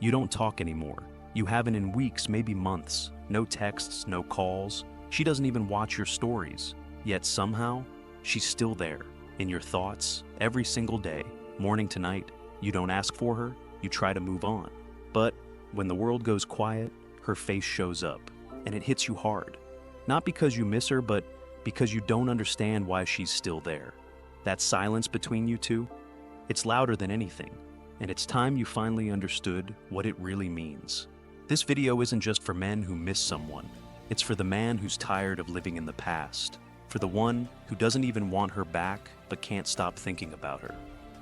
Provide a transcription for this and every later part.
You don't talk anymore. You haven't in weeks, maybe months. No texts, no calls. She doesn't even watch your stories. Yet somehow, she's still there, in your thoughts, every single day, morning to night. You don't ask for her, you try to move on. But when the world goes quiet, her face shows up, and it hits you hard. Not because you miss her, but because you don't understand why she's still there. That silence between you two, it's louder than anything, and it's time you finally understood what it really means. This video isn't just for men who miss someone. It's for the man who's tired of living in the past, for the one who doesn't even want her back but can't stop thinking about her.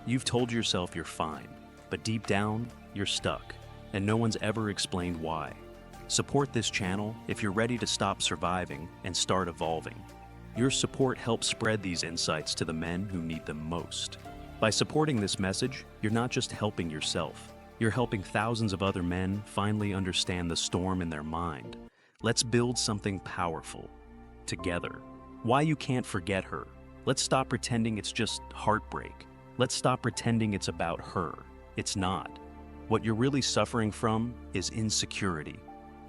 You've told yourself you're fine, but deep down, you're stuck, and no one's ever explained why. Support this channel if you're ready to stop surviving and start evolving. Your support helps spread these insights to the men who need them most. By supporting this message, you're not just helping yourself, you're helping thousands of other men finally understand the storm in their mind. Let's build something powerful, together. Why you can't forget her. Let's stop pretending it's just heartbreak. Let's stop pretending it's about her. It's not. What you're really suffering from is insecurity.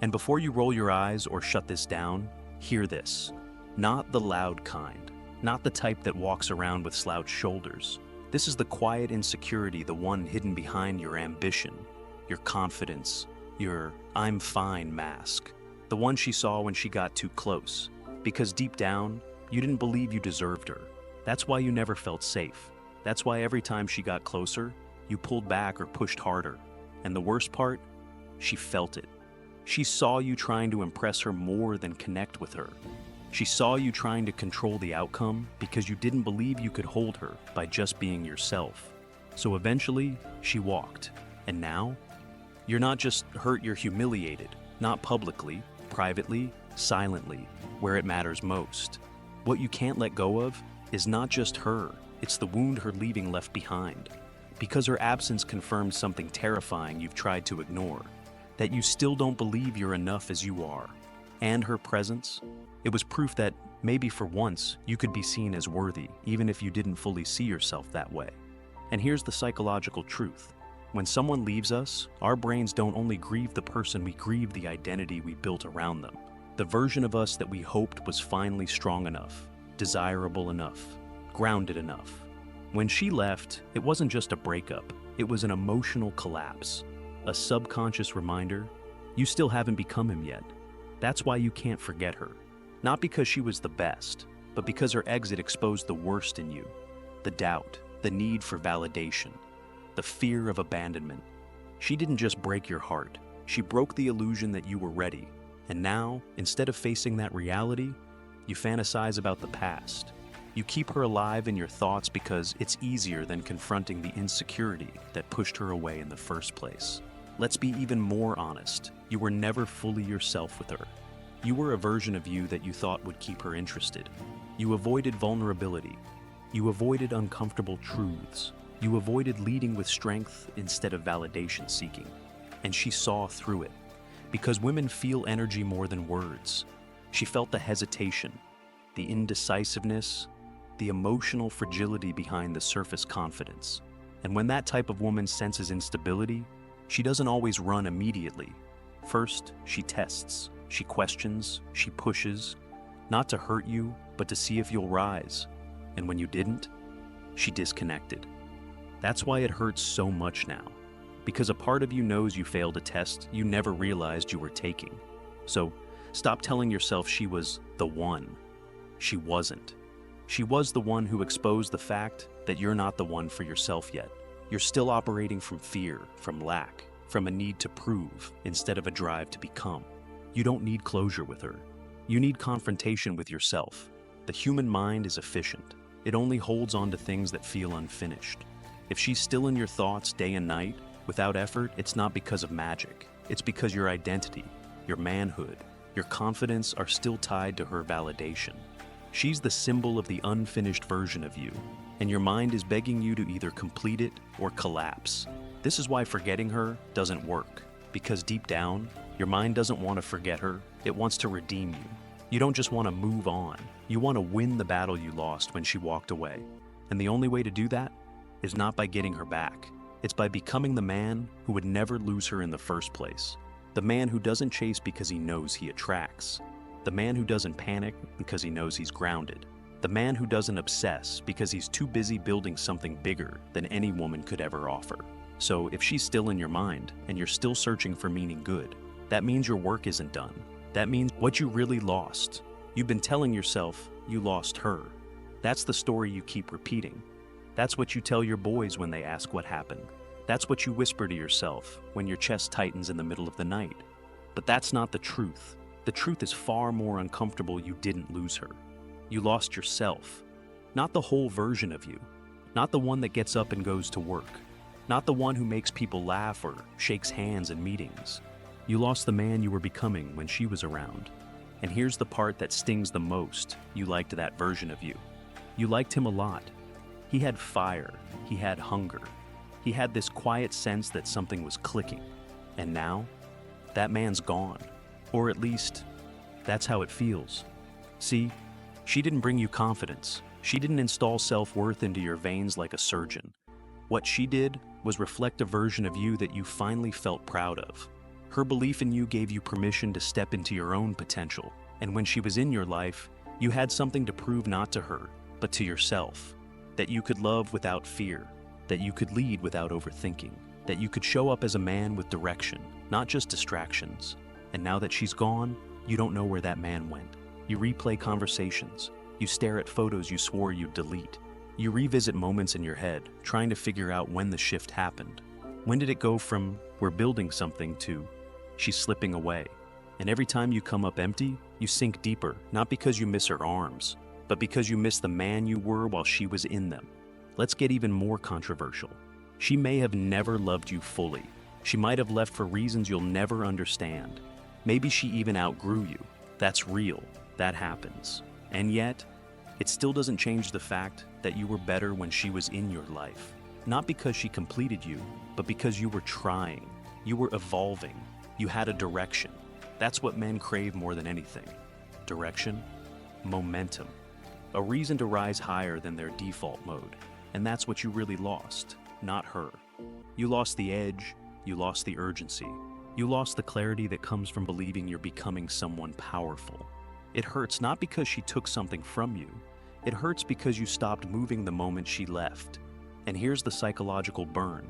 And before you roll your eyes or shut this down, hear this. Not the loud kind, not the type that walks around with slouched shoulders. This is the quiet insecurity, the one hidden behind your ambition, your confidence, your "I'm fine" mask. The one she saw when she got too close. Because deep down, you didn't believe you deserved her. That's why you never felt safe. That's why every time she got closer, you pulled back or pushed harder. And the worst part, she felt it. She saw you trying to impress her more than connect with her. She saw you trying to control the outcome because you didn't believe you could hold her by just being yourself. So eventually, she walked. And now, you're not just hurt, you're humiliated. Not publicly, privately, silently, where it matters most. What you can't let go of is not just her, it's the wound her leaving left behind. Because her absence confirmed something terrifying you've tried to ignore, that you still don't believe you're enough as you are. And her presence, it was proof that maybe for once you could be seen as worthy, even if you didn't fully see yourself that way. And here's the psychological truth. When someone leaves us, our brains don't only grieve the person, we grieve the identity we built around them. The version of us that we hoped was finally strong enough, desirable enough, grounded enough. When she left, it wasn't just a breakup, it was an emotional collapse. A subconscious reminder, you still haven't become him yet. That's why you can't forget her. Not because she was the best, but because her exit exposed the worst in you. The doubt, the need for validation, the fear of abandonment. She didn't just break your heart, she broke the illusion that you were ready. And now, instead of facing that reality, you fantasize about the past. You keep her alive in your thoughts because it's easier than confronting the insecurity that pushed her away in the first place. Let's be even more honest. You were never fully yourself with her. You were a version of you that you thought would keep her interested. You avoided vulnerability. You avoided uncomfortable truths. You avoided leading with strength instead of validation seeking. And she saw through it. Because women feel energy more than words. She felt the hesitation, the indecisiveness, the emotional fragility behind the surface confidence. And when that type of woman senses instability, she doesn't always run immediately. First, she tests, she questions, she pushes, not to hurt you, but to see if you'll rise. And when you didn't, she disconnected. That's why it hurts so much now. Because a part of you knows you failed a test you never realized you were taking. So stop telling yourself she was the one. She wasn't. She was the one who exposed the fact that you're not the one for yourself yet. You're still operating from fear, from lack, from a need to prove instead of a drive to become. You don't need closure with her. You need confrontation with yourself. The human mind is efficient. It only holds on to things that feel unfinished. If she's still in your thoughts day and night, without effort, it's not because of magic. It's because your identity, your manhood, your confidence are still tied to her validation. She's the symbol of the unfinished version of you, and your mind is begging you to either complete it or collapse. This is why forgetting her doesn't work, because deep down, your mind doesn't want to forget her, it wants to redeem you. You don't just want to move on, you want to win the battle you lost when she walked away. And the only way to do that is not by getting her back. It's by becoming the man who would never lose her in the first place. The man who doesn't chase because he knows he attracts. The man who doesn't panic because he knows he's grounded. The man who doesn't obsess because he's too busy building something bigger than any woman could ever offer. So if she's still in your mind and you're still searching for meaning good, that means your work isn't done. That means what you really lost. You've been telling yourself you lost her. That's the story you keep repeating. That's what you tell your boys when they ask what happened. That's what you whisper to yourself when your chest tightens in the middle of the night. But that's not the truth. The truth is far more uncomfortable. You didn't lose her. You lost yourself. Not the whole version of you. Not the one that gets up and goes to work. Not the one who makes people laugh or shakes hands in meetings. You lost the man you were becoming when she was around. And here's the part that stings the most. You liked that version of you. You liked him a lot. He had fire. He had hunger. He had this quiet sense that something was clicking. And now, that man's gone. Or at least, that's how it feels. See, she didn't bring you confidence. She didn't install self-worth into your veins like a surgeon. What she did was reflect a version of you that you finally felt proud of. Her belief in you gave you permission to step into your own potential. And when she was in your life, you had something to prove not to her, but to yourself. That you could love without fear. That you could lead without overthinking. That you could show up as a man with direction, not just distractions. And now that she's gone, you don't know where that man went. You replay conversations. You stare at photos you swore you'd delete. You revisit moments in your head, trying to figure out when the shift happened. When did it go from, we're building something, to, she's slipping away? And every time you come up empty, you sink deeper, not because you miss her arms, but because you miss the man you were while she was in them. Let's get even more controversial. She may have never loved you fully. She might have left for reasons you'll never understand. Maybe she even outgrew you. That's real. That happens. And yet, it still doesn't change the fact that you were better when she was in your life. Not because she completed you, but because you were trying. You were evolving. You had a direction. That's what men crave more than anything. Direction, momentum, a reason to rise higher than their default mode. And that's what you really lost, not her. You lost the edge, you lost the urgency. You lost the clarity that comes from believing you're becoming someone powerful. It hurts not because she took something from you. It hurts because you stopped moving the moment she left. And here's the psychological burn.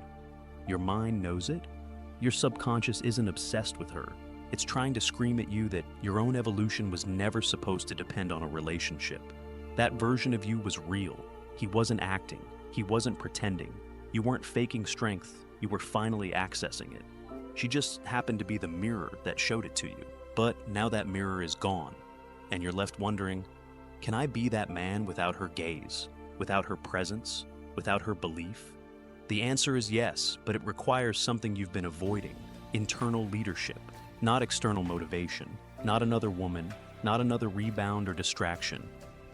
Your mind knows it. Your subconscious isn't obsessed with her. It's trying to scream at you that your own evolution was never supposed to depend on a relationship. That version of you was real. He wasn't acting. He wasn't pretending. You weren't faking strength. You were finally accessing it. She just happened to be the mirror that showed it to you. But now that mirror is gone, and you're left wondering, can I be that man without her gaze, without her presence, without her belief? The answer is yes, but it requires something you've been avoiding: internal leadership, not external motivation, not another woman, not another rebound or distraction.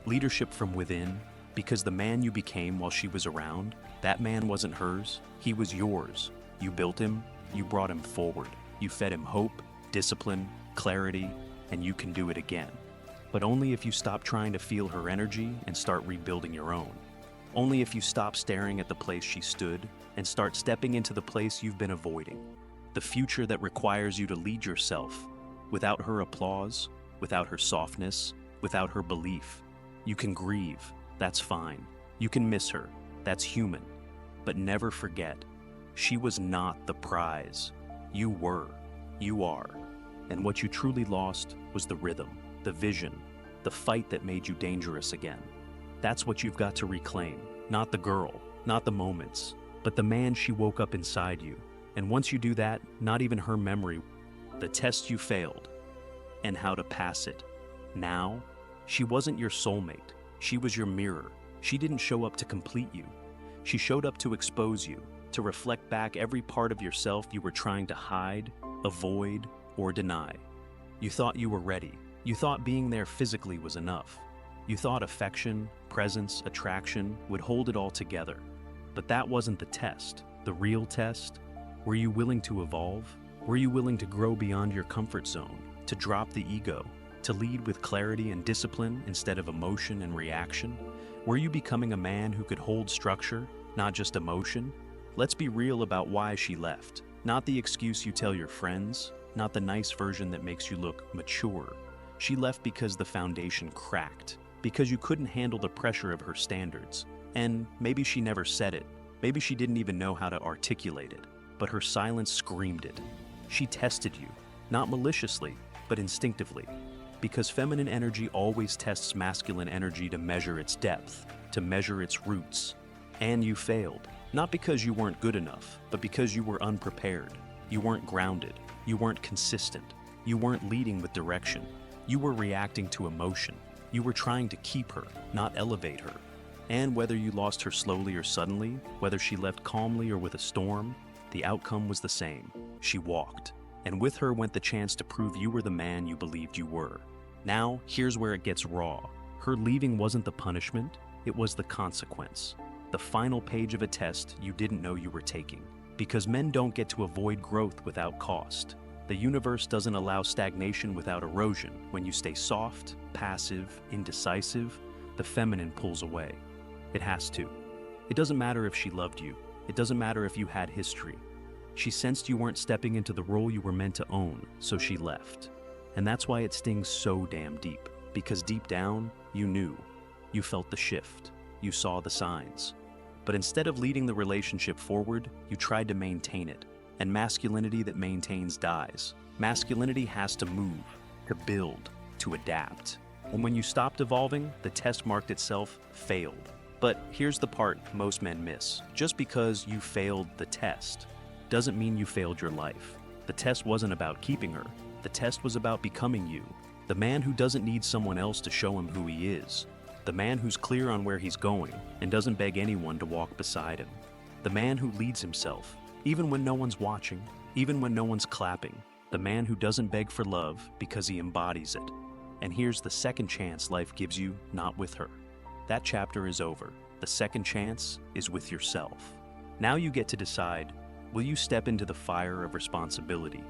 Leadership from within, because the man you became while she was around, that man wasn't hers, he was yours. You built him, you brought him forward. You fed him hope, discipline, clarity, and you can do it again. But only if you stop trying to feel her energy and start rebuilding your own. Only if you stop staring at the place she stood and start stepping into the place you've been avoiding. The future that requires you to lead yourself, without her applause, without her softness, without her belief. You can grieve, that's fine. You can miss her, that's human. But never forget, she was not the prize. You were. You are. And what you truly lost was the rhythm, the vision, the fight that made you dangerous again. That's what you've got to reclaim. Not the girl, not the moments, but the man she woke up inside you. And once you do that, not even her memory, the test you failed, and how to pass it. Now, she wasn't your soulmate. She was your mirror. She didn't show up to complete you. She showed up to expose you, to reflect back every part of yourself you were trying to hide, avoid, or deny. You thought you were ready. You thought being there physically was enough. You thought affection, presence, attraction would hold it all together. But that wasn't the test. The real test? Were you willing to evolve? Were you willing to grow beyond your comfort zone, to drop the ego, to lead with clarity and discipline instead of emotion and reaction? Were you becoming a man who could hold structure, not just emotion? Let's be real about why she left. Not the excuse you tell your friends, not the nice version that makes you look mature. She left because the foundation cracked, because you couldn't handle the pressure of her standards. And maybe she never said it, maybe she didn't even know how to articulate it, but her silence screamed it. She tested you, not maliciously, but instinctively. Because feminine energy always tests masculine energy to measure its depth, to measure its roots. And you failed. Not because you weren't good enough, but because you were unprepared. You weren't grounded. You weren't consistent. You weren't leading with direction. You were reacting to emotion. You were trying to keep her, not elevate her. And whether you lost her slowly or suddenly, whether she left calmly or with a storm, the outcome was the same. She walked. And with her went the chance to prove you were the man you believed you were. Now, here's where it gets raw. Her leaving wasn't the punishment, it was the consequence. The final page of a test you didn't know you were taking. Because men don't get to avoid growth without cost. The universe doesn't allow stagnation without erosion. When you stay soft, passive, indecisive, the feminine pulls away. It has to. It doesn't matter if she loved you. It doesn't matter if you had history. She sensed you weren't stepping into the role you were meant to own, so she left. And that's why it stings so damn deep. Because deep down, you knew. You felt the shift. You saw the signs. But instead of leading the relationship forward, you tried to maintain it. And masculinity that maintains dies. Masculinity has to move, to build, to adapt. And when you stopped evolving, the test marked itself failed. But here's the part most men miss. Just because you failed the test doesn't mean you failed your life. The test wasn't about keeping her. The test was about becoming you. The man who doesn't need someone else to show him who he is. The man who's clear on where he's going and doesn't beg anyone to walk beside him. The man who leads himself, even when no one's watching, even when no one's clapping. The man who doesn't beg for love because he embodies it. And here's the second chance life gives you, not with her. That chapter is over. The second chance is with yourself. Now you get to decide, will you step into the fire of responsibility?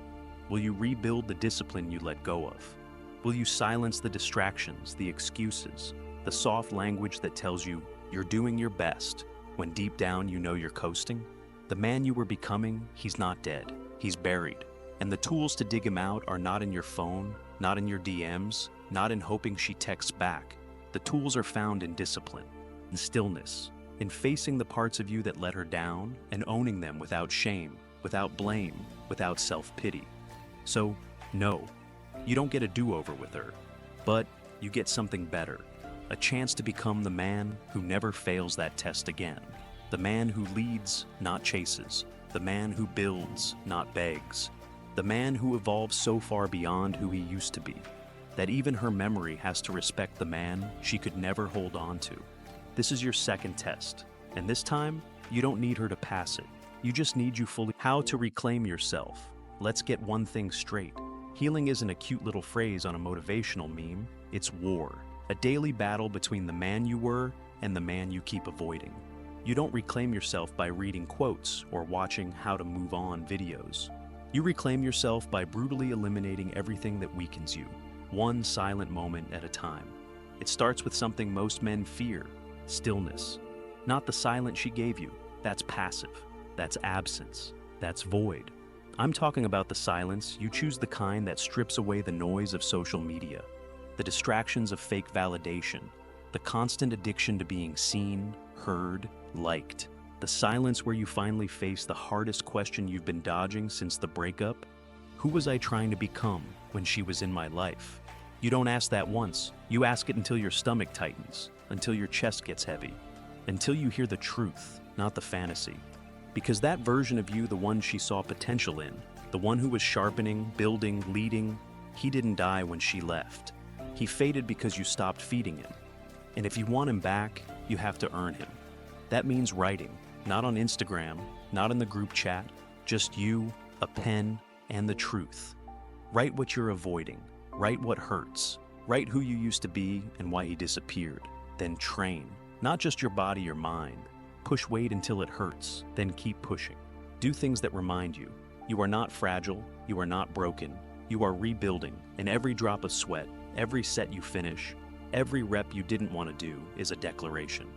Will you rebuild the discipline you let go of? Will you silence the distractions, the excuses, the soft language that tells you you're doing your best when deep down you know you're coasting? The man you were becoming, he's not dead. He's buried. And the tools to dig him out are not in your phone, not in your DMs, not in hoping she texts back. The tools are found in discipline, in stillness, in facing the parts of you that let her down and owning them without shame, without blame, without self-pity. So, no, you don't get a do-over with her, but you get something better, a chance to become the man who never fails that test again, the man who leads, not chases, the man who builds, not begs, the man who evolves so far beyond who he used to be, that even her memory has to respect the man she could never hold on to. This is your second test, and this time, you don't need her to pass it. You just need you fully. How to reclaim yourself. Let's get one thing straight. Healing isn't a cute little phrase on a motivational meme, it's war. A daily battle between the man you were and the man you keep avoiding. You don't reclaim yourself by reading quotes or watching how to move on videos. You reclaim yourself by brutally eliminating everything that weakens you, one silent moment at a time. It starts with something most men fear, stillness. Not the silence she gave you, that's passive, that's absence, that's void. I'm talking about the silence you choose, the kind that strips away the noise of social media, the distractions of fake validation, the constant addiction to being seen, heard, liked. The silence where you finally face the hardest question you've been dodging since the breakup. Who was I trying to become when she was in my life? You don't ask that once. You ask it until your stomach tightens, until your chest gets heavy, until you hear the truth, not the fantasy. Because that version of you, the one she saw potential in, the one who was sharpening, building, leading, he didn't die when she left. He faded because you stopped feeding him. And if you want him back, you have to earn him. That means writing, not on Instagram, not in the group chat, just you, a pen, and the truth. Write what you're avoiding. Write what hurts. Write who you used to be and why he disappeared. Then train, not just your body or mind. Push weight until it hurts, then keep pushing. Do things that remind you. You are not fragile, you are not broken. You are rebuilding, and every drop of sweat, every set you finish, every rep you didn't want to do is a declaration.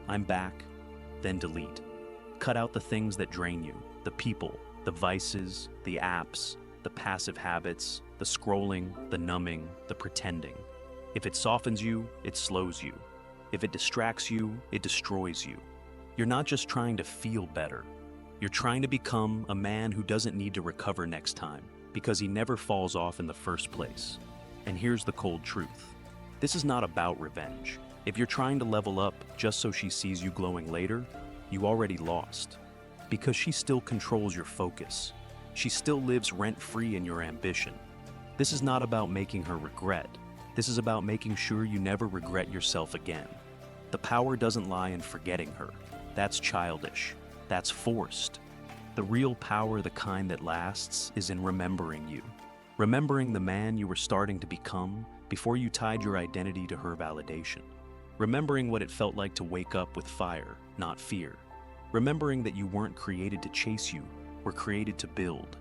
I'm back, then delete. Cut out the things that drain you, the people, the vices, the apps, the passive habits, the scrolling, the numbing, the pretending. If it softens you, it slows you. If it distracts you, it destroys you. You're not just trying to feel better. You're trying to become a man who doesn't need to recover next time because he never falls off in the first place. And here's the cold truth. This is not about revenge. If you're trying to level up just so she sees you glowing later, you already lost. Because she still controls your focus. She still lives rent-free in your ambition. This is not about making her regret. This is about making sure you never regret yourself again. The power doesn't lie in forgetting her. That's childish. That's forced. The real power, the kind that lasts, is in remembering you. Remembering the man you were starting to become before you tied your identity to her validation. Remembering what it felt like to wake up with fire, not fear. Remembering that you weren't created to chase you, were created to build.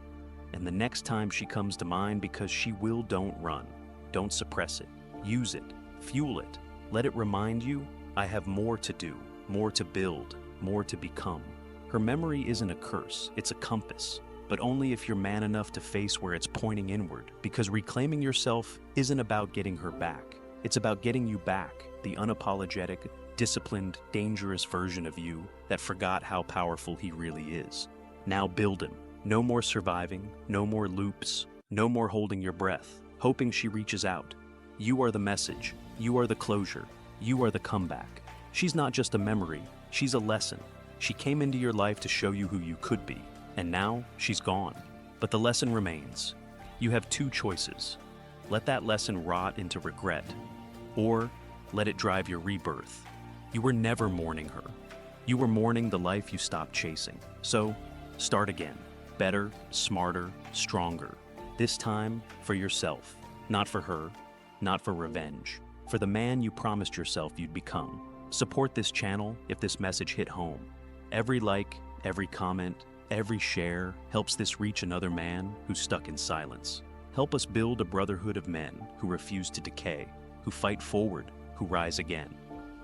And the next time she comes to mind, because she will, don't run. Don't suppress it. Use it. Fuel it. Let it remind you, I have more to do, more to build, more to become. Her memory isn't a curse, it's a compass. But only if you're man enough to face where it's pointing inward, because reclaiming yourself isn't about getting her back. It's about getting you back, the unapologetic, disciplined, dangerous version of you that forgot how powerful he really is. Now build him. No more surviving, no more loops, no more holding your breath, hoping she reaches out. You are the message. You are the closure. You are the comeback. She's not just a memory, she's a lesson. She came into your life to show you who you could be, and now she's gone. But the lesson remains. You have two choices. Let that lesson rot into regret, or let it drive your rebirth. You were never mourning her. You were mourning the life you stopped chasing. So, start again. Better, smarter, stronger. This time, for yourself. Not for her, not for revenge. For the man you promised yourself you'd become. Support this channel if this message hit home. Every like, every comment, every share helps this reach another man who's stuck in silence. Help us build a brotherhood of men who refuse to decay, who fight forward, who rise again.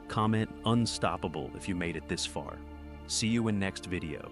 Comment unstoppable if you made it this far. See you in next video.